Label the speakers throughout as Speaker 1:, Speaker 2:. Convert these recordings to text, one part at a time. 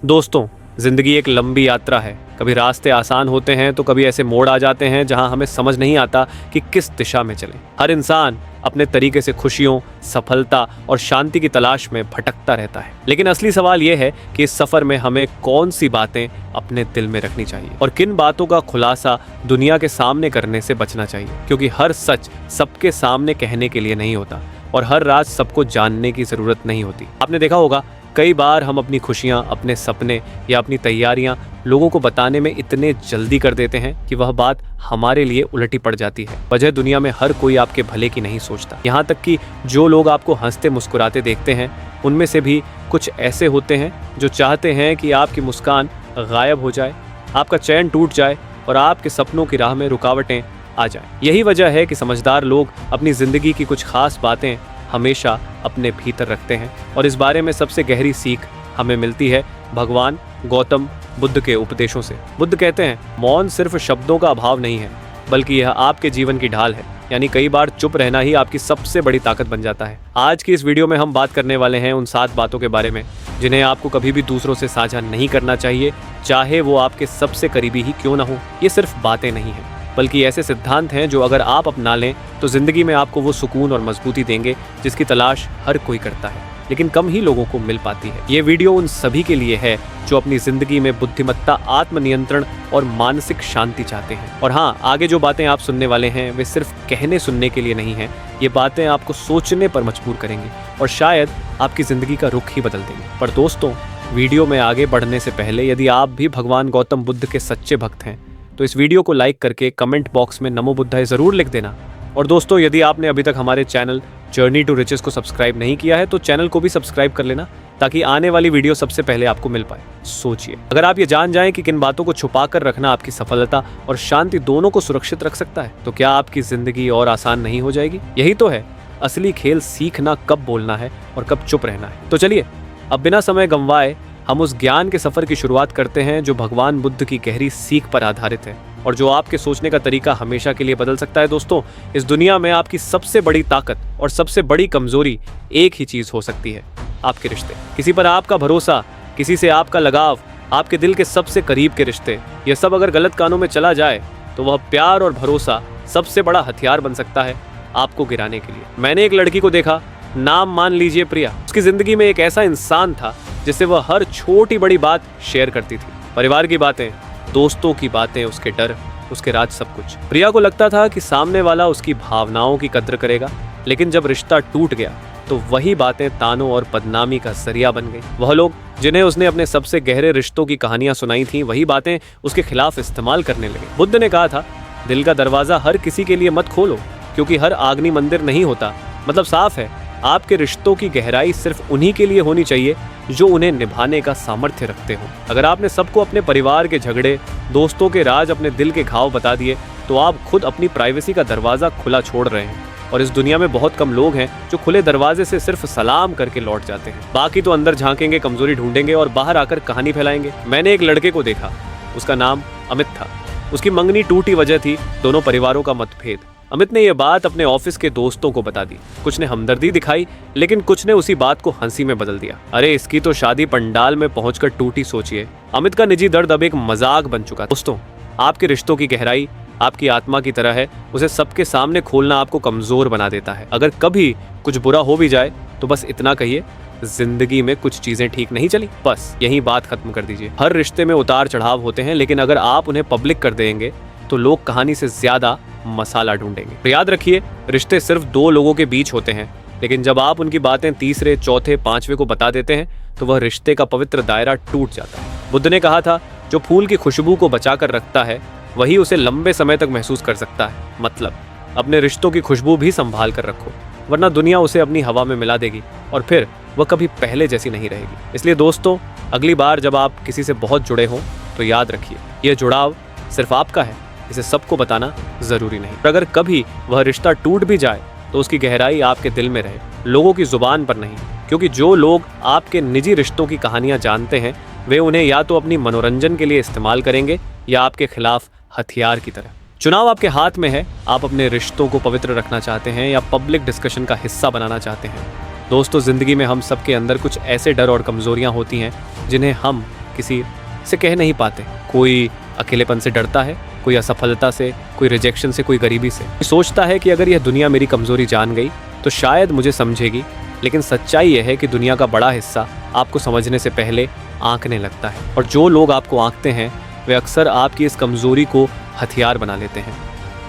Speaker 1: दोस्तों, जिंदगी एक लंबी यात्रा है। कभी रास्ते आसान होते हैं तो कभी ऐसे मोड़ आ जाते हैं जहां हमें समझ नहीं आता कि किस दिशा में चलें। हर इंसान अपने तरीके से खुशियों, सफलता और शांति की तलाश में भटकता रहता है। लेकिन असली सवाल यह है कि इस सफर में हमें कौन सी बातें अपने दिल में रखनी चाहिए और किन बातों का खुलासा दुनिया के सामने करने से बचना चाहिए, क्योंकि हर सच सबके सामने कहने के लिए नहीं होता और हर राज सबको जानने की जरूरत नहीं होती। आपने देखा होगा, कई बार हम अपनी खुशियां, अपने सपने या अपनी तैयारियां लोगों को बताने में इतने जल्दी कर देते हैं कि वह बात हमारे लिए उलटी पड़ जाती है। वजह दुनिया में हर कोई आपके भले की नहीं सोचता। यहाँ तक कि जो लोग आपको हंसते मुस्कुराते देखते हैं, उनमें से भी कुछ ऐसे होते हैं जो चाहते हैं कि आपकी मुस्कान गायब हो जाए, आपका चैन टूट जाए और आपके सपनों की राह में रुकावटें आ जाए। यही वजह है कि समझदार लोग अपनी जिंदगी की कुछ खास बातें हमेशा अपने भीतर रखते हैं और इस बारे में सबसे गहरी सीख हमें मिलती है भगवान गौतम बुद्ध के उपदेशों से। बुद्ध कहते हैं, मौन सिर्फ शब्दों का अभाव नहीं है, बल्कि यह आपके जीवन की ढाल है। यानी कई बार चुप रहना ही आपकी सबसे बड़ी ताकत बन जाता है। आज की इस वीडियो में हम बात करने वाले हैं उन 7 बातों के बारे में जिन्हें आपको कभी भी दूसरों से साझा नहीं करना चाहिए, चाहे वो आपके सबसे करीबी ही क्यों ना हो। ये सिर्फ बातें नहीं हैं, बल्कि ऐसे सिद्धांत हैं जो अगर आप अपना लें तो जिंदगी में आपको वो सुकून और मजबूती देंगे जिसकी तलाश हर कोई करता है, लेकिन कम ही लोगों को मिल पाती है। ये वीडियो उन सभी के लिए है जो अपनी जिंदगी में बुद्धिमत्ता, आत्मनियंत्रण और मानसिक शांति चाहते हैं। और हाँ, आगे जो बातें आप सुनने वाले हैं वे सिर्फ कहने सुनने के लिए नहीं हैं। ये बातें आपको सोचने पर मजबूर करेंगी और शायद आपकी जिंदगी का रुख ही बदल देंगी। पर दोस्तों, वीडियो में आगे बढ़ने से पहले यदि आप भी भगवान गौतम बुद्ध के सच्चे भक्त हैं तो इस वीडियो को लाइक करके कमेंट बॉक्स में नमो बुद्धाय जरूर लिख देना। और दोस्तों, यदि आपने अभी तक हमारे चैनल जर्नी टू रिचेस को सब्सक्राइब नहीं किया है तो चैनल को भी सब्सक्राइब कर लेना ताकि आने वाली वीडियो सबसे पहले आपको मिल पाए। सोचिए, अगर आप ये जान जाएं कि किन बातों को छुपा कर रखना आपकी सफलता और शांति दोनों को सुरक्षित रख सकता है, तो क्या आपकी जिंदगी और आसान नहीं हो जाएगी? यही तो है असली खेल, सीखना कब बोलना है और कब चुप रहना है। तो चलिए अब बिना समय गंवाए हम उस ज्ञान के सफर की शुरुआत करते हैं जो भगवान बुद्ध की गहरी सीख पर आधारित है और जो आपके सोचने का तरीका हमेशा के लिए बदल सकता है। दोस्तों, इस दुनिया में आपकी सबसे बड़ी ताकत और सबसे बड़ी कमजोरी एक ही चीज हो सकती है, आपके रिश्ते। किसी पर आपका भरोसा, किसी से आपका लगाव, आपके दिल के सबसे करीब के रिश्ते, ये सब अगर गलत कानों में चला जाए तो वह प्यार और भरोसा सबसे बड़ा हथियार बन सकता है आपको गिराने के लिए। मैंने एक लड़की को देखा, नाम मान लीजिए प्रिया। उसकी जिंदगी में एक ऐसा इंसान था जिससे वह हर छोटी बड़ी बात शेयर करती थी। परिवार की बातें, दोस्तों की बातें, उसके डर, उसके राज, सब कुछ। प्रिया को लगता था कि सामने वाला उसकी भावनाओं की कद्र करेगा, लेकिन जब रिश्ता टूट गया तो वही बातें तानों और बदनामी का जरिया बन गई। वह लोग जिन्हें उसने अपने सबसे गहरे रिश्तों की कहानियां सुनाई थी, वही बातें उसके खिलाफ इस्तेमाल करने लगे। बुद्ध ने कहा था, दिल का दरवाजा हर किसी के लिए मत खोलो, क्योंकि हर आग्नि मंदिर नहीं होता। मतलब साफ है, आपके रिश्तों की गहराई सिर्फ उन्हीं के लिए होनी चाहिए जो उन्हें निभाने का सामर्थ्य रखते हो। अगर आपने सबको अपने परिवार के झगड़े, दोस्तों के राज, अपने दिल के घाव बता दिए तो आप खुद अपनी प्राइवेसी का दरवाजा खुला छोड़ रहे हैं। और इस दुनिया में बहुत कम लोग हैं जो खुले दरवाजे से सिर्फ सलाम करके लौट जाते हैं। बाकी तो अंदर झांकेंगे, कमजोरी ढूंढेंगे और बाहर आकर कहानी फैलाएंगे। मैंने एक लड़के को देखा, उसका नाम अमित था। उसकी मंगनी टूटी वजह थी दोनों परिवारों का मतभेद। अमित ने यह बात अपने ऑफिस के दोस्तों को बता दी। कुछ ने हमदर्दी दिखाई, लेकिन कुछ ने उसी बात को हंसी में बदल दिया। अरे इसकी तो शादी पंडाल में पहुंचकर टूटी। सोचिए, अमित का निजी दर्द अब एक मजाक बन चुका। दोस्तों, आपके रिश्तों की गहराई आपकी आत्मा की तरह है, उसे सबके सामने खोलना आपको कमजोर बना देता है। अगर कभी कुछ बुरा हो भी जाए तो बस इतना कहिए, जिंदगी में कुछ चीजें ठीक नहीं चली, बस यही बात खत्म कर दीजिए। हर रिश्ते में उतार चढ़ाव होते हैं, लेकिन अगर आप उन्हें पब्लिक कर देंगे तो लोग कहानी से ज्यादा मसाला ढूंढेंगे। तो याद रखिए, रिश्ते सिर्फ 2 लोगों के बीच होते हैं, लेकिन जब आप उनकी बातें तीसरे, चौथे, 5वें को बता देते हैं तो वह रिश्ते का पवित्र दायरा टूट जाता है। बुद्ध ने कहा था, जो फूल की खुशबू को बचाकर रखता है वही उसे लंबे समय तक महसूस कर सकता है। मतलब अपने रिश्तों की खुशबू भी संभाल कर रखो, वरना दुनिया उसे अपनी हवा में मिला देगी और फिर वह कभी पहले जैसी नहीं रहेगी। इसलिए दोस्तों, अगली बार जब आप किसी से बहुत जुड़े हों तो याद रखिए, यह जुड़ाव सिर्फ आपका है, इसे सबको बताना जरूरी नहीं। अगर कभी वह रिश्ता टूट भी जाए तो उसकी गहराई आपके दिल में रहे, लोगों की जुबान पर नहीं। क्योंकि जो लोग आपके निजी रिश्तों की कहानियां जानते हैं वे उन्हें या तो अपनी मनोरंजन के लिए इस्तेमाल करेंगे या आपके खिलाफ हथियार की तरह। चुनाव आपके हाथ में है, आप अपने रिश्तों को पवित्र रखना चाहते हैं या पब्लिक डिस्कशन का हिस्सा बनाना चाहते हैं। दोस्तों, जिंदगी में हम सबके अंदर कुछ ऐसे डर और कमजोरियां होती हैं जिन्हें हम किसी से कह नहीं पाते। कोई अकेलेपन से डरता है, कोई असफलता से, कोई रिजेक्शन से, कोई गरीबी से। सोचता है कि अगर यह दुनिया मेरी कमजोरी जान गई तो शायद मुझे समझेगी, लेकिन सच्चाई यह है कि दुनिया का बड़ा हिस्सा आपको समझने से पहले आंकने लगता है, और जो लोग आपको आंकते हैं वे अक्सर आपकी इस कमजोरी को हथियार बना लेते हैं।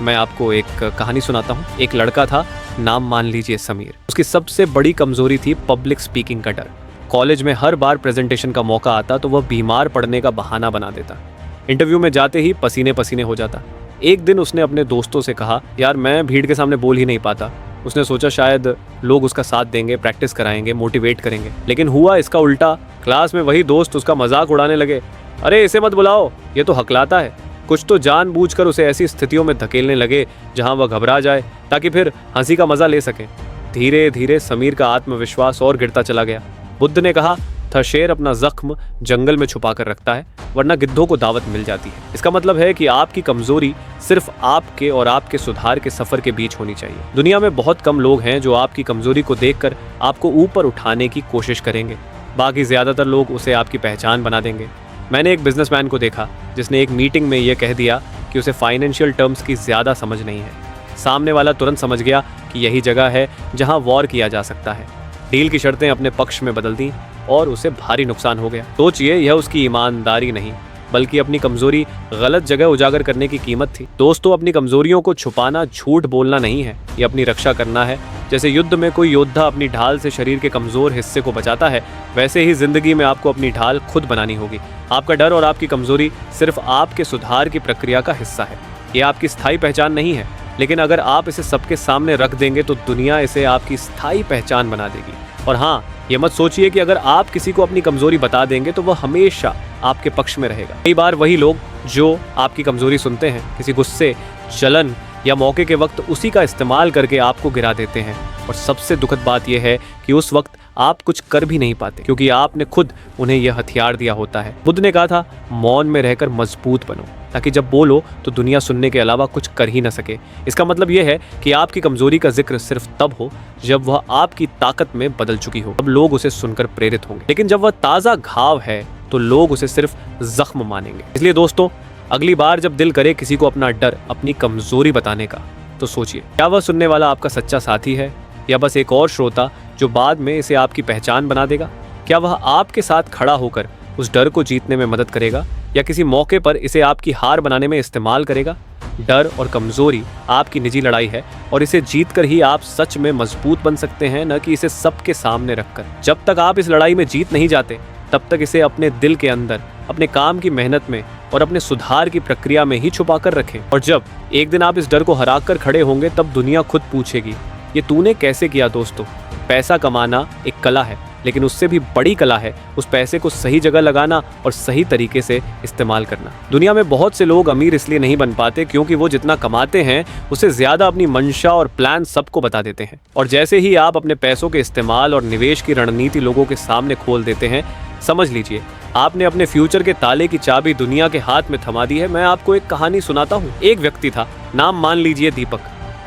Speaker 1: मैं आपको एक कहानी सुनाता हूँ। एक लड़का था, नाम मान लीजिए समीर। उसकी सबसे बड़ी कमजोरी थी पब्लिक स्पीकिंग का डर। कॉलेज में हर बार प्रेजेंटेशन का मौका आता तो वह बीमार पड़ने का बहाना बना देता। इंटरव्यू में जाते ही पसीने पसीने हो जाता। एक दिन उसने अपने दोस्तों से कहा, यार मैं भीड़ के सामने बोल ही नहीं पाता। उसने सोचा शायद लोग उसका साथ देंगे, प्रैक्टिस कराएंगे, मोटिवेट करेंगे, लेकिन हुआ इसका उल्टा। क्लास में वही दोस्त उसका मजाक उड़ाने लगे। अरे इसे मत बुलाओ, ये तो हकलाता है। कुछ तो जानबूझकर उसे ऐसी स्थितियों में धकेलने लगे जहां वह घबरा जाए, ताकि फिर हंसी का मजा ले सके। धीरे धीरे समीर का आत्मविश्वास और गिरता चला गया। बुद्ध ने कहा था, शेर अपना जख्म जंगल में छुपा कर रखता है, वरना गिद्धों को दावत मिल जाती है। इसका मतलब है कि आपकी कमजोरी सिर्फ आपके और आपके सुधार के सफर के बीच होनी चाहिए। दुनिया में बहुत कम लोग हैं जो आपकी कमजोरी को देखकर आपको ऊपर उठाने की कोशिश करेंगे। बाकी ज्यादातर लोग उसे आपकी पहचान बना देंगे। मैंने एक बिजनेसमैन को देखा जिसने एक मीटिंग में यह कह दिया कि उसे फाइनेंशियल टर्म्स की ज्यादा समझ नहीं है। सामने वाला तुरंत समझ गया कि यही जगह है जहां वॉर किया जा सकता है। डील की शर्तें अपने पक्ष में बदल दी और उसे भारी नुकसान हो गया। सोचिए, यह उसकी ईमानदारी नहीं बल्कि अपनी कमजोरी गलत जगह उजागर करने की कीमत थी। दोस्तों, अपनी कमजोरियों को छुपाना झूठ बोलना नहीं है, ये अपनी रक्षा करना है। जैसे युद्ध में कोई योद्धा अपनी ढाल से शरीर के कमजोर हिस्से को बचाता है, वैसे ही जिंदगी में आपको अपनी ढाल खुद बनानी होगी। आपका डर और आपकी कमजोरी सिर्फ आपके सुधार की प्रक्रिया का हिस्सा है। ये आपकी स्थायी पहचान नहीं है, लेकिन अगर आप इसे सबके सामने रख देंगे तो दुनिया इसे आपकी स्थायी पहचान बना देगी। और हाँ, ये मत सोचिए कि अगर आप किसी को अपनी कमजोरी बता देंगे तो वह हमेशा आपके पक्ष में रहेगा। कई बार वही लोग जो आपकी कमजोरी सुनते हैं, किसी गुस्से, जलन या मौके के वक्त उसी का इस्तेमाल करके आपको गिरा देते हैं। और सबसे दुखद बात यह है कि उस वक्त आप कुछ कर भी नहीं पाते, क्योंकि आपने खुद उन्हें यह हथियार दिया होता है। बुद्ध ने कहा था, मौन में रहकर मजबूत बनो, ताकि जब बोलो तो दुनिया सुनने के अलावा कुछ कर ही न सके। इसका मतलब यह है कि आपकी कमजोरी का जिक्र सिर्फ तब हो जब वह आपकी ताकत में बदल चुकी हो, तब लोग उसे सुनकर प्रेरित होंगे। लेकिन जब वह ताज़ा घाव है तो लोग उसे सिर्फ जख्म मानेंगे। इसलिए दोस्तों, अगली बार जब दिल करे किसी को अपना डर, अपनी कमजोरी बताने का, तो सोचिए, क्या वह सुनने वाला आपका सच्चा साथी है या बस एक और श्रोता जो बाद में इसे आपकी पहचान बना देगा? क्या वह आपके साथ खड़ा होकर उस डर को जीतने में मदद करेगा या किसी मौके पर इसे आपकी हार बनाने में इस्तेमाल करेगा? डर और कमजोरी आपकी निजी लड़ाई है और इसे जीतकर ही आप सच में मजबूत बन सकते हैं, न कि इसे सबके सामने रखकर। जब तक आप इस लड़ाई में जीत नहीं जाते तब तक इसे अपने दिल के अंदर, अपने काम की मेहनत में और अपने सुधार की प्रक्रिया में ही छुपा कर रखें। और जब एक दिन आप इस डर को हरा कर खड़े होंगे तब दुनिया खुद पूछेगी, ये तूने कैसे किया? दोस्तों, पैसा कमाना एक कला है, लेकिन उससे भी बड़ी कला है उस पैसे को सही जगह लगाना और सही तरीके से इस्तेमाल करना। दुनिया में बहुत से लोग अमीर इसलिए नहीं बन पाते क्योंकि वो जितना कमाते हैं उससे ज्यादा अपनी मंशा और प्लान सबको बता देते हैं। और जैसे ही आप अपने पैसों के इस्तेमाल और निवेश की रणनीति लोगों के सामने खोल देते हैं, समझ लीजिए आपने अपने फ्यूचर के ताले की चाबी दुनिया के हाथ में थमा दी है। मैं आपको एक कहानी सुनाता हूँ। एक व्यक्ति था, नाम मान लीजिए दीपक।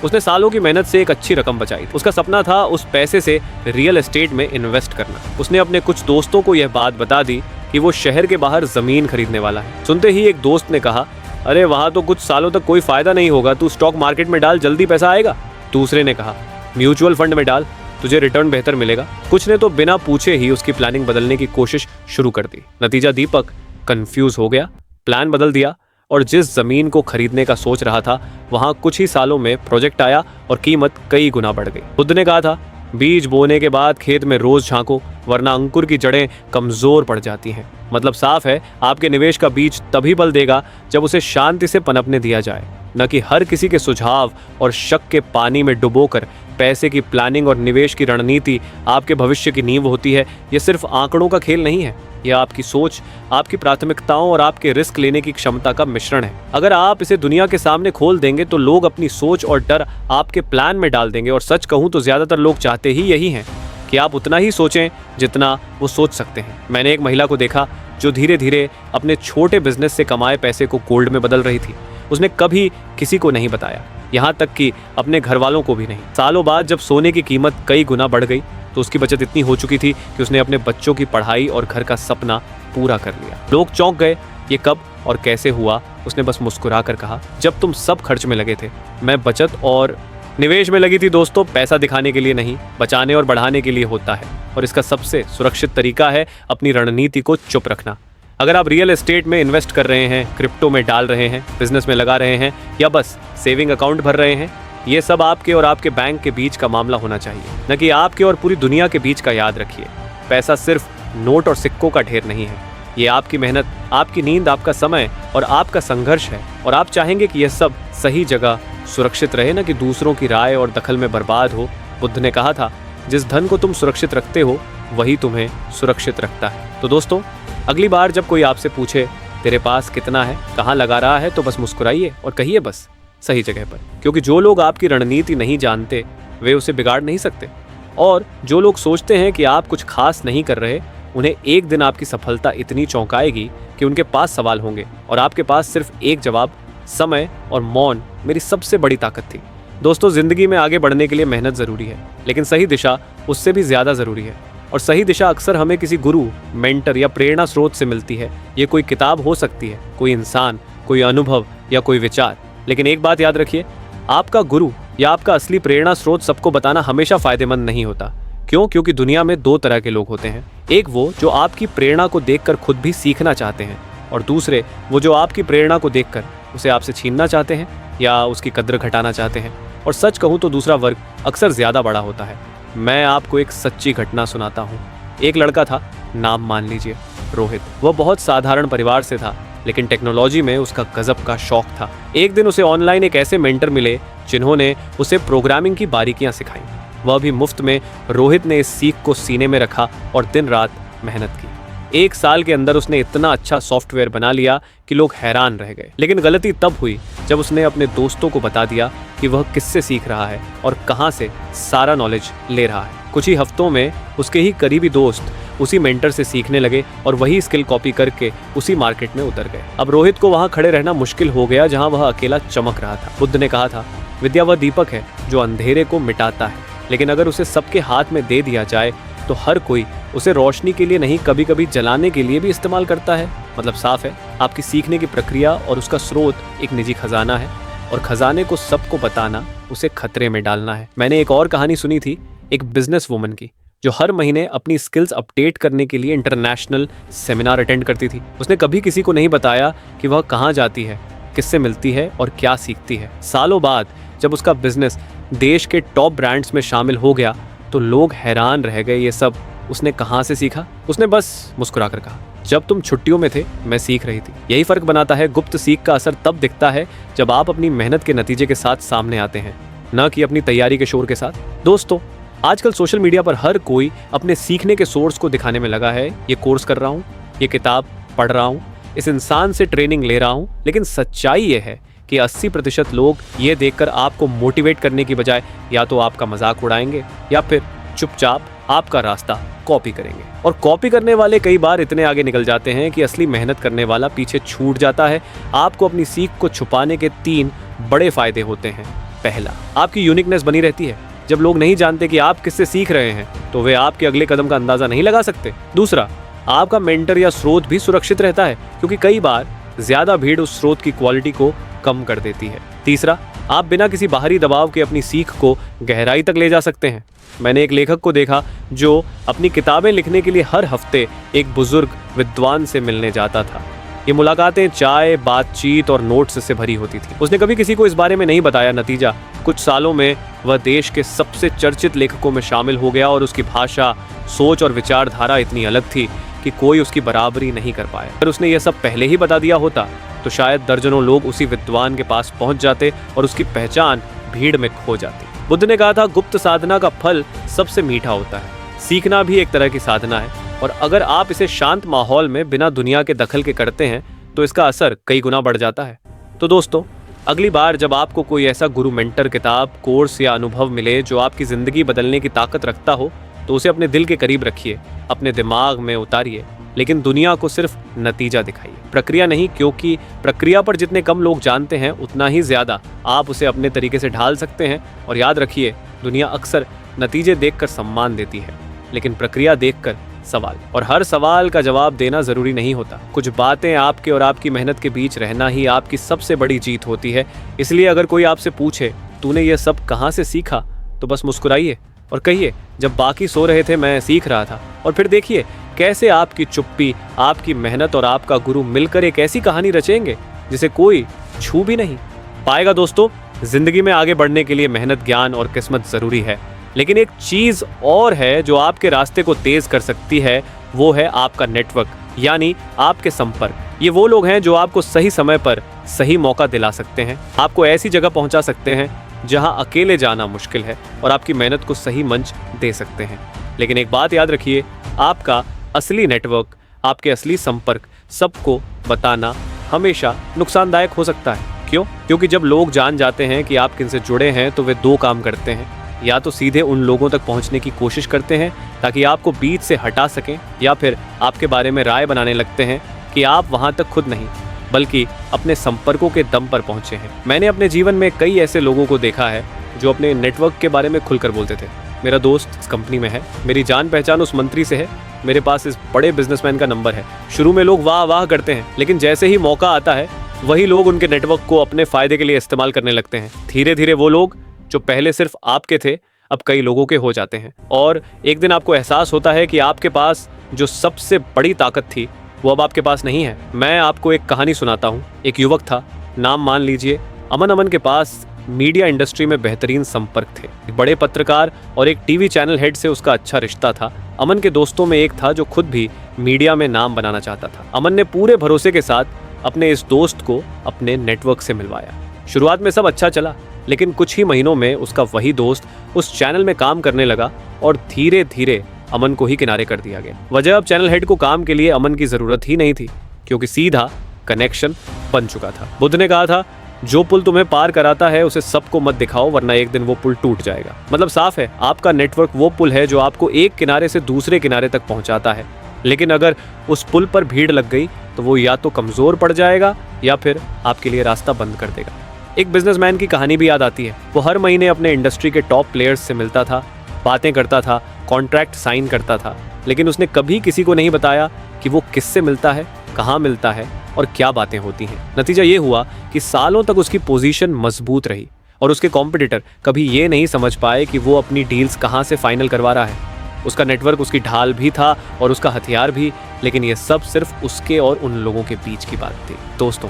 Speaker 1: उसने सालों की मेहनत से एक अच्छी रकम बचाई थी। उसका सपना था उस पैसे से रियल एस्टेट में इन्वेस्ट करना। उसने अपने कुछ दोस्तों को यह बात बता दी कि वो शहर के बाहर जमीन खरीदने वाला है। सुनते ही एक दोस्त ने कहा, अरे वहां तो कुछ सालों तक कोई फायदा नहीं होगा, तू स्टॉक मार्केट में डाल, जल्दी पैसा आएगा। दूसरे ने कहा, म्यूचुअल फंड में डाल, तुझे रिटर्न बेहतर मिलेगा। कुछ ने तो बिना पूछे ही उसकी प्लानिंग बदलने की कोशिश शुरू कर दी। नतीजा, दीपक कंफ्यूज हो गया, प्लान बदल दिया और जिस जमीन को खरीदने का सोच रहा था वहां कुछ ही सालों में प्रोजेक्ट आया और कीमत कई गुना बढ़ गई। बुद्ध ने कहा था, बीज बोने के बाद खेत में रोज झांको, वरना अंकुर की जड़ें कमजोर पड़ जाती हैं। मतलब साफ है, आपके निवेश का बीज तभी बल देगा जब उसे शांति से पनपने दिया जाए, न कि हर किसी के सुझाव और शक के पानी में डुबोकर। पैसे की प्लानिंग और निवेश की रणनीति आपके भविष्य की नींव होती है। यह सिर्फ आंकड़ों का खेल नहीं है, यह आपकी सोच, आपकी प्राथमिकताओं और आपके रिस्क लेने की क्षमता का मिश्रण है। अगर आप इसे दुनिया के सामने खोल देंगे तो लोग अपनी सोच और डर आपके प्लान में डाल देंगे। और सच कहूं तो ज्यादातर लोग चाहते ही यही हैं कि आप उतना ही सोचें जितना वो सोच सकते हैं। मैंने एक महिला को देखा जो धीरे धीरे अपने छोटे बिजनेस से कमाए पैसे को गोल्ड में बदल रही थी। उसने कभी किसी को नहीं बताया, यहाँ तक कि अपने घर वालों को भी नहीं। सालों बाद जब सोने की कीमत कई गुना बढ़ गई तो उसकी बचत इतनी हो चुकी थी कि उसने अपने बच्चों की पढ़ाई और घर का सपना पूरा कर लिया। लोग चौंक गए, ये कब और कैसे हुआ? उसने बस मुस्कुरा कर कहा, जब तुम सब खर्च में लगे थे, मैं बचत और निवेश में लगी थी। दोस्तों, पैसा दिखाने के लिए नहीं, बचाने और बढ़ाने के लिए होता है, और इसका सबसे सुरक्षित तरीका है अपनी रणनीति को चुप रखना। अगर आप रियल एस्टेट में इन्वेस्ट कर रहे हैं, क्रिप्टो में डाल रहे हैं, बिजनेस में लगा रहे हैं, या बस सेविंग अकाउंट भर रहे हैं, ये सब आपके और आपके बैंक के बीच का मामला होना चाहिए, न कि आपके और पूरी दुनिया के बीच का। याद रखिए, पैसा सिर्फ नोट और सिक्कों का ढेर नहीं है, ये आपकी मेहनत, आपकी नींद, आपका समय और आपका संघर्ष है। और आप चाहेंगे कि यह सब सही जगह सुरक्षित रहे, न कि दूसरों की राय और दखल में बर्बाद हो। बुद्ध ने कहा था, जिस धन को तुम सुरक्षित रखते हो वही तुम्हें सुरक्षित रखता है। तो दोस्तों, अगली बार जब कोई आपसे पूछे तेरे पास कितना है, कहाँ लगा रहा है, तो बस मुस्कुराइए और कहिए बस सही जगह पर। क्योंकि जो लोग आपकी रणनीति नहीं जानते वे उसे बिगाड़ नहीं सकते, और जो लोग सोचते हैं कि आप कुछ खास नहीं कर रहे, उन्हें एक दिन आपकी सफलता इतनी चौंकाएगी कि उनके पास सवाल होंगे और आपके पास सिर्फ एक जवाब, समय और मौन मेरी सबसे बड़ी ताकत थी। दोस्तों, जिंदगी में आगे बढ़ने के लिए मेहनत जरूरी है, लेकिन सही दिशा उससे भी ज्यादा जरूरी है। और सही दिशा अक्सर हमें किसी गुरु, मेंटर या प्रेरणा स्रोत से मिलती है। ये कोई किताब हो सकती है, कोई इंसान, कोई अनुभव या कोई विचार। लेकिन एक बात याद रखिए, आपका गुरु या आपका असली प्रेरणा स्रोत सबको बताना हमेशा फायदेमंद नहीं होता। क्यों? क्योंकि दुनिया में दो तरह के लोग होते हैं। एक वो जो आपकी प्रेरणा को देखकर खुद भी सीखना चाहते हैं, और दूसरे वो जो आपकी प्रेरणा को देखकर उसे आपसे छीनना चाहते हैं या उसकी कद्र घटाना चाहते हैं। और सच कहूँ तो दूसरा वर्ग अक्सर ज्यादा बड़ा होता है। मैं आपको एक सच्ची घटना सुनाता हूँ। एक लड़का था, नाम मान लीजिए रोहित। वह बहुत साधारण परिवार से था, लेकिन टेक्नोलॉजी में उसका गजब का शौक था। एक दिन उसे ऑनलाइन एक ऐसे मेंटर मिले जिन्होंने उसे प्रोग्रामिंग की बारीकियां सिखाई। वह भी मुफ्त में। रोहित ने इस सीख को सीने में रखा और दिन रात मेहनत की। 1 साल के अंदर उसने इतना अच्छा सॉफ्टवेयर बना लिया कि लोग हैरान रह गए। लेकिन गलती तब हुई जब उसने अपने दोस्तों को बता दिया कि वह किससे सीख रहा है और कहां से सारा नॉलेज ले रहा है। कुछ ही हफ्तों में उसके ही करीबी दोस्त उसी मेंटर से सीखने लगे और वही स्किल कॉपी करके उसी मार्केट में उतर गए। अब रोहित को वहां खड़े रहना मुश्किल हो गया जहां वह अकेला चमक रहा था। बुद्ध ने कहा था, विद्या वह दीपक है जो अंधेरे को मिटाता है, लेकिन अगर उसे सबके हाथ में दे दिया जाए तो हर कोई उसे रोशनी के लिए नहीं, कभी कभी जलाने के लिए भी इस्तेमाल करता है। मतलब साफ है, आपकी सीखने की प्रक्रिया और उसका स्रोत एक निजी खजाना है, और खजाने को सबको बताना उसे खतरे में डालना है। मैंने एक और कहानी सुनी थी, एक बिजनेस वुमन की, जो हर महीने अपनी स्किल्स अपडेट करने के लिए इंटरनेशनल सेमिनार अटेंड करती थी। उसने कभी किसी को नहीं बताया कि वह कहाँ जाती है, किससे मिलती है और क्या सीखती है। सालों बाद जब उसका बिजनेस देश के टॉप ब्रांड्स में शामिल हो गया तो लोग हैरान रह गए, ये सब उसने कहाँ से सीखा? उसने बस मुस्कुरा कर कहा, जब तुम छुट्टियों में थे मैं सीख रही थी। यही फर्क बनाता है। गुप्त सीख का असर तब दिखता है जब आप अपनी मेहनत के नतीजे के साथ सामने आते हैं, न कि अपनी तैयारी के शोर के साथ। दोस्तों, आजकल सोशल मीडिया पर हर कोई अपने सीखने के सोर्स को दिखाने में लगा है। ये कोर्स कर रहा हूँ, ये किताब पढ़ रहा हूँ, इस इंसान से ट्रेनिंग ले रहा हूँ। लेकिन सच्चाई ये है कि 80% लोग ये देखकर आपको मोटिवेट करने की बजाय या तो आपका मजाक उड़ाएंगे या फिर चुपचाप आपका रास्ता कॉपी करेंगे। और कॉपी करने वाले कई बार इतने आगे निकल जाते हैं कि असली मेहनत करने वाला पीछे छूट जाता है। आपको अपनी सीख को छुपाने के 3 बड़े फायदे होते हैं। पहला, आपकी यूनिकनेस बनी रहती है। जब लोग नहीं जानते कि आप किससे सीख रहे हैं तो वे आपके अगले कदम का अंदाजा नहीं लगा सकते। दूसरा, आपका मेंटर या स्रोत भी सुरक्षित रहता है, क्योंकि कई बार ज्यादा भीड़ उस स्रोत की क्वालिटी को कम कर देती है। तीसरा, आप बिना किसी बाहरी दबाव के अपनी सीख को गहराई तक ले जा सकते हैं। मैंने एक लेखक को देखा जो अपनी किताबें लिखने के लिए हर हफ्ते एक बुजुर्ग विद्वान से मिलने जाता था। ये मुलाकातें चाय, बातचीत और नोट्स से भरी होती थी। उसने कभी किसी को इस बारे में नहीं बताया। नतीजा, कुछ सालों में वह देश के सबसे चर्चित लेखकों में शामिल हो गया और उसकी भाषा, सोच और विचारधारा इतनी अलग थी कि कोई उसकी बराबरी नहीं कर पाया। अगर उसने यह सब पहले ही बता दिया होता तो शायद दर्जनों लोग उसी विद्वान के पास पहुंच जाते और उसकी पहचान भीड़ में खो जाती। बुद्ध ने कहा था, गुप्त साधना का फल सबसे मीठा होता है। सीखना भी एक तरह की साधना है, और अगर आप इसे शांत माहौल में बिना दुनिया के दखल के करते हैं तो इसका असर कई गुना बढ़ जाता है। तो दोस्तों, अगली बार जब आपको कोई ऐसा गुरु, मेंटर, किताब, कोर्स या अनुभव मिले जो आपकी जिंदगी बदलने की ताकत रखता हो, तो उसे अपने दिल के करीब रखिए, अपने दिमाग में उतारिए, लेकिन दुनिया को सिर्फ नतीजा दिखाइए, प्रक्रिया नहीं। क्योंकि प्रक्रिया पर जितने कम लोग जानते हैं उतना ही ज्यादा आप उसे अपने तरीके से ढाल सकते हैं। और याद रखिए, दुनिया अक्सर नतीजे देखकर सम्मान देती है, लेकिन प्रक्रिया देखकर सवाल। और हर सवाल का जवाब देना जरूरी नहीं होता। कुछ बातें आपके और आपकी मेहनत के बीच रहना ही आपकी सबसे बड़ी जीत होती है। इसलिए अगर कोई आपसे पूछे तूने ये सब कहाँ से सीखा, तो बस मुस्कुराइए और कहिए जब बाकी सो रहे थे मैं सीख रहा था। और फिर देखिए कैसे आपकी चुप्पी, आपकी मेहनत और आपका गुरु मिलकर एक ऐसी कहानी रचेंगे जिसे कोई छू भी नहीं पाएगा। दोस्तों, जिंदगी में आगे बढ़ने के लिए मेहनत, ज्ञान और किस्मत जरूरी है, लेकिन एक चीज और है जो आपके रास्ते को तेज कर सकती है, वो है आपका नेटवर्क, यानी आपके संपर्क। ये वो लोग हैं जो आपको सही समय पर सही मौका दिला सकते हैं, आपको ऐसी जगह पहुंचा सकते हैं जहां अकेले जाना मुश्किल है, और आपकी मेहनत को सही मंच दे सकते हैं। लेकिन एक बात याद रखिए, आपका असली नेटवर्क, आपके असली संपर्क सबको बताना हमेशा नुकसानदायक हो सकता है। क्यों? क्योंकि जब लोग जान जाते हैं कि आप किनसे जुड़े हैं तो वे दो काम करते हैं, या तो सीधे उन लोगों तक पहुंचने की कोशिश करते हैं ताकि आपको बीच से हटा सकें, या फिर आपके बारे में राय बनाने लगते हैं कि आप वहां तक खुद नहीं बल्कि अपने संपर्कों के दम पर पहुंचे हैं। मैंने अपने जीवन में कई ऐसे लोगों को देखा है जो अपने नेटवर्क के बारे में खुलकर बोलते थे। मेरा दोस्त इस कंपनी में है, मेरी जान पहचान उस मंत्री से है, मेरे पास इस बड़े बिजनेसमैन का नंबर है। शुरू में लोग वाह वाह करते हैं, लेकिन जैसे ही मौका आता है वही लोग उनके नेटवर्क को अपने फायदे के लिए इस्तेमाल करने लगते हैं। धीरे धीरे वो लोग जो पहले सिर्फ आपके थे अब कई लोगों के हो जाते हैं, और एक दिन आपको एहसास होता है कि आपके पास जो सबसे बड़ी ताकत थी वो अब आपके पास नहीं है। मैं आपको एक कहानी सुनाता हूँ। एक युवक था, नाम मान लीजिए अमन। अमन के पास मीडिया इंडस्ट्री में बेहतरीन संपर्क थे। एक बड़े पत्रकार और एक टीवी चैनल हेड से उसका अच्छा रिश्ता था। अमन के दोस्तों में एक था जो खुद भी मीडिया में नाम बनाना चाहता था। अमन ने पूरे भरोसे के साथ अपने इस दोस्त को अपने नेटवर्क से मिलवाया। शुरुआत में सब अच्छा चला, लेकिन कुछ ही महीनों में उसका वही दोस्त उस चैनल में काम करने लगा और धीरे धीरे अमन को ही किनारे कर दिया गया। वजह, अब चैनल हेड को काम के लिए अमन की जरूरत ही नहीं थी, क्योंकि सीधा कनेक्शन बन चुका था। बुद्ध ने कहा था, जो पुल तुम्हें पार कराता है उसे सबको मत दिखाओ, वरना एक दिन वो पुल टूट जाएगा। मतलब साफ है, आपका नेटवर्क वो पुल है जो आपको एक किनारे से दूसरे किनारे तक पहुंचाता है, लेकिन अगर उस पुल पर भीड़ लग गई तो वो या तो कमजोर पड़ जाएगा या फिर आपके लिए रास्ता बंद कर देगा। एक बिजनेसमैन की कहानी भी याद आती है। वो हर महीने अपने इंडस्ट्री के टॉप प्लेयर्स से मिलता था, बातें करता था, कॉन्ट्रैक्ट साइन करता था, लेकिन उसने कभी किसी को नहीं बताया कि वो किससे मिलता है, कहाँ मिलता है और क्या बातें होती हैं। नतीजा ये हुआ कि सालों तक उसकी पोजीशन मजबूत रही और उसके कॉम्पिटिटर कभी ये नहीं समझ पाए कि वो अपनी डील्स कहाँ से फाइनल करवा रहा है। उसका नेटवर्क उसकी ढाल भी था और उसका हथियार भी, लेकिन ये सब सिर्फ उसके और उन लोगों के बीच की बात थी। दोस्तों,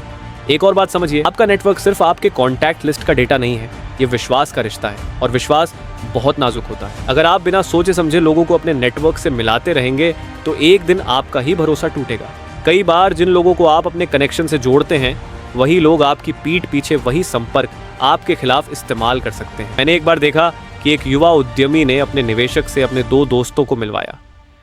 Speaker 1: एक और बात समझिए, आपका नेटवर्क सिर्फ आपके कॉन्टैक्ट लिस्ट का डेटा नहीं है, ये विश्वास का रिश्ता है, और विश्वास बहुत नाजुक होता है। अगर आप बिना सोचे समझे लोगों को अपने नेटवर्क से मिलाते रहेंगे तो एक दिन आपका ही भरोसा टूटेगा। कई बार जिन लोगों को आप अपने कनेक्शन से जोड़ते हैं वही लोग आपकी पीठ पीछे वही संपर्क आपके खिलाफ इस्तेमाल कर सकते हैं। मैंने एक बार देखा कि एक युवा उद्यमी ने अपने निवेशक से अपने दो दोस्तों को मिलवाया।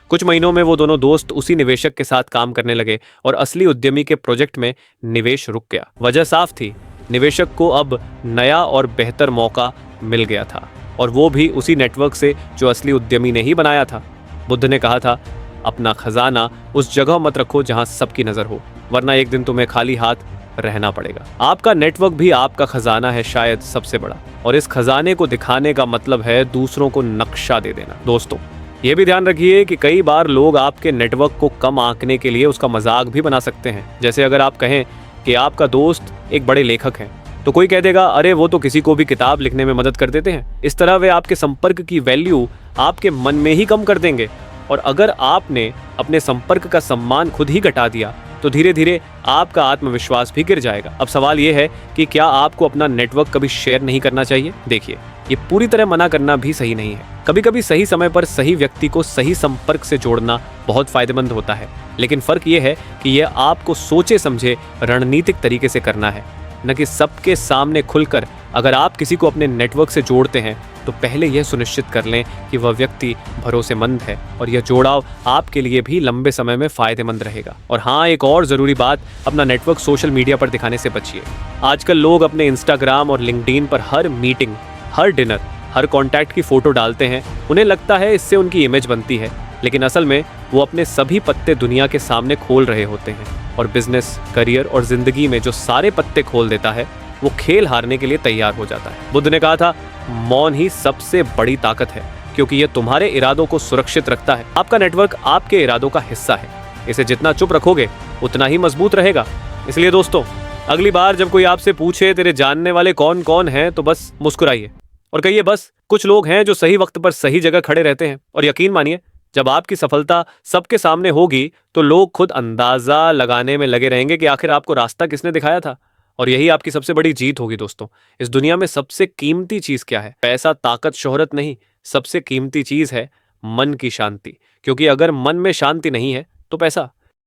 Speaker 1: कुछ महीनों में वो दोनों दोस्त उसी निवेशक के साथ काम करने लगे और असली उद्यमी के प्रोजेक्ट में निवेश रुक गया। वजह साफ थी, निवेशक को अब नया और बेहतर मौका मिल गया था, और वो भी उसी नेटवर्क से जो असली उद्यमी ने ही बनाया था। बुद्ध ने कहा था, अपना खजाना उस जगह मत रखो जहां सबकी नजर हो, वरना एक दिन तुम्हें खाली हाथ रहना पड़ेगा। आपका नेटवर्क भी आपका खजाना है, शायद सबसे बड़ा, और इस खजाने को दिखाने का मतलब है दूसरों को नक्शा दे देना। दोस्तों, ये भी ध्यान रखिए कि कई बार लोग आपके नेटवर्क को कम आंकने के लिए उसका मजाक भी बना सकते हैं। जैसे अगर आप कहें कि आपका दोस्त एक बड़े लेखक हैं, तो कोई कह देगा, अरे वो तो किसी को भी किताब लिखने में मदद कर देते हैं। इस तरह वे आपके संपर्क की वैल्यू आपके मन में ही कम कर देंगे, और अगर आपने अपने संपर्क का सम्मान खुद ही घटा दिया तो धीरे धीरे आपका आत्मविश्वास भी गिर जाएगा। अब सवाल यह है कि क्या आपको अपना नेटवर्क कभी शेयर नहीं करना चाहिए? देखिए, ये पूरी तरह मना करना भी सही नहीं है। कभी कभी सही समय पर सही व्यक्ति को सही संपर्क से जोड़ना बहुत फायदेमंद होता है, लेकिन फर्क ये है कि यह आपको सोचे समझे रणनीतिक तरीके से करना है, न कि सबके सामने खुलकर। अगर आप किसी को अपने नेटवर्क से जोड़ते हैं तो पहले यह सुनिश्चित कर लें कि वह व्यक्ति भरोसेमंद है और यह जोड़ाव आपके लिए भी लंबे समय में फायदेमंद रहेगा। और हाँ, एक और ज़रूरी बात, अपना नेटवर्क सोशल मीडिया पर दिखाने से बचिए। आजकल लोग अपने इंस्टाग्राम और लिंक्डइन पर हर मीटिंग, हर डिनर, हर कॉन्टैक्ट की फ़ोटो डालते हैं। उन्हें लगता है इससे उनकी इमेज बनती है, लेकिन असल में वो अपने सभी पत्ते दुनिया के सामने खोल रहे होते हैं। और बिजनेस, करियर और ज़िंदगी में जो सारे पत्ते खोल देता है वो खेल हारने के लिए तैयार हो जाता है। बुद्ध ने कहा था, मौन ही सबसे बड़ी ताकत है। क्योंकि ये तुम्हारे इरादों को सुरक्षित रखता है। आपका नेटवर्क आपके इरादों का हिस्सा है, इसे जितना चुप रखोगे उतना ही मजबूत रहेगा। इसलिए दोस्तों, अगली बार जब कोई आपसे पूछे तेरे जानने वाले कौन कौन हैं, तो बस मुस्कुराइए और कहिए बस कुछ लोग हैं जो सही वक्त पर सही जगह खड़े रहते हैं। और यकीन मानिए, जब आपकी सफलता सबके सामने होगी तो लोग खुद अंदाजा लगाने में लगे रहेंगे कि आखिर आपको रास्ता किसने दिखाया था। और यही आपकी सबसे बड़ी जीत होगी दोस्तों। इस दुनिया में सबसे कीमती चीज क्या है? पैसा, ताकत, शोहरत नहीं, सबसे कीमती चीज है मन की शांति। क्योंकि अगर मन में शांति नहीं है तो पैसा